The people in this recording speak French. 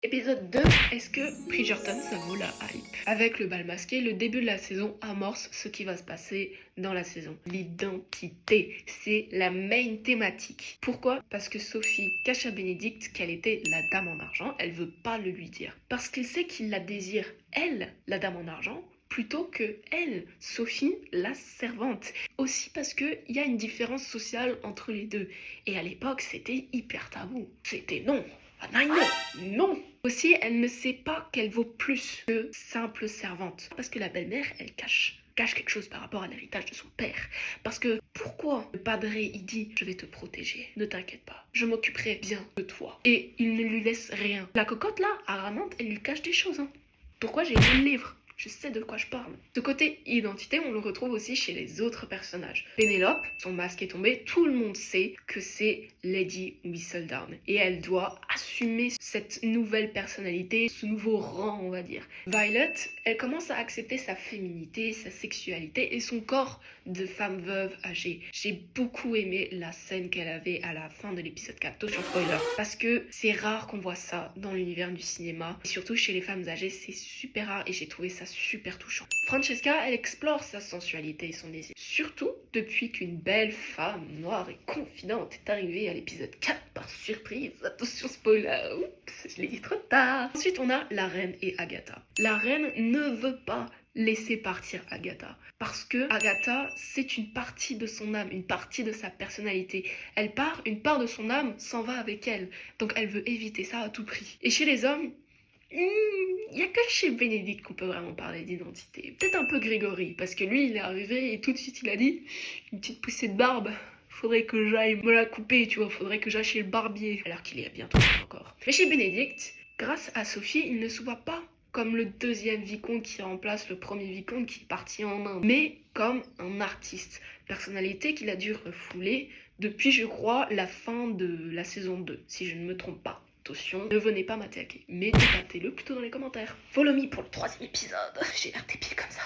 Épisode 2, est-ce que Bridgerton ça vaut la hype? Avec le bal masqué, le début de la saison amorce ce qui va se passer dans la saison. L'identité, c'est la main thématique. Pourquoi? Parce que Sophie cache à Bénédicte qu'elle était la dame en argent, elle veut pas le lui dire. Parce qu'il sait qu'il la désire, elle, la dame en argent, plutôt que elle, Sophie, la servante. Aussi parce qu'il y a une différence sociale entre les deux. Et à l'époque, c'était hyper tabou. C'était non. Ah non, non. Aussi, elle ne sait pas qu'elle vaut plus que simple servante. Parce que la belle-mère, elle cache quelque chose par rapport à l'héritage de son père. Parce que pourquoi le padre il dit je vais te protéger, ne t'inquiète pas, je m'occuperai bien de toi. Et il ne lui laisse rien. La cocotte là, Aramante, elle lui cache des choses. Pourquoi j'ai lu le livre? Je sais de quoi je parle. Ce côté identité, on le retrouve aussi chez les autres personnages. Pénélope, son masque est tombé, tout le monde sait que c'est Lady Whistledown. Et elle doit assumer cette nouvelle personnalité, ce nouveau rang, on va dire. Violet, elle commence à accepter sa féminité, sa sexualité et son corps de femme veuve âgée. J'ai beaucoup aimé la scène qu'elle avait à la fin de l'épisode 4, attention spoiler, parce que c'est rare qu'on voit ça dans l'univers du cinéma. Et surtout chez les femmes âgées, c'est super rare et j'ai trouvé ça super touchant. Francesca, elle explore sa sensualité et son désir. Surtout depuis qu'une belle femme noire et confidente est arrivée à l'épisode 4 par surprise. Attention spoiler, oups, je l'ai dit trop tard. Ensuite, on a la reine et Agatha. La reine ne veut pas laisser partir Agatha. Parce que Agatha, c'est une partie de son âme, une partie de sa personnalité. Elle part, une part de son âme s'en va avec elle. Donc elle veut éviter ça à tout prix. Et chez les hommes, il n'y a que chez Bénédicte qu'on peut vraiment parler d'identité. Peut-être un peu Grégory, parce que lui, il est arrivé et tout de suite il a dit une petite poussée de barbe. Faudrait que j'aille me la couper, tu vois, faudrait que j'aille chez le barbier. Alors qu'il y a bientôt encore. Mais chez Bénédicte, grâce à Sophie, il ne se voit pas comme le deuxième vicomte qui remplace le premier vicomte qui est parti en Inde, mais comme un artiste. Personnalité qu'il a dû refouler depuis, je crois, la fin de la saison 2, si je ne me trompe pas. Attention, ne venez pas m'attaquer, mais débattez-le plutôt dans les commentaires. Follow me pour le 3e épisode. J'ai l'air des pieds comme ça.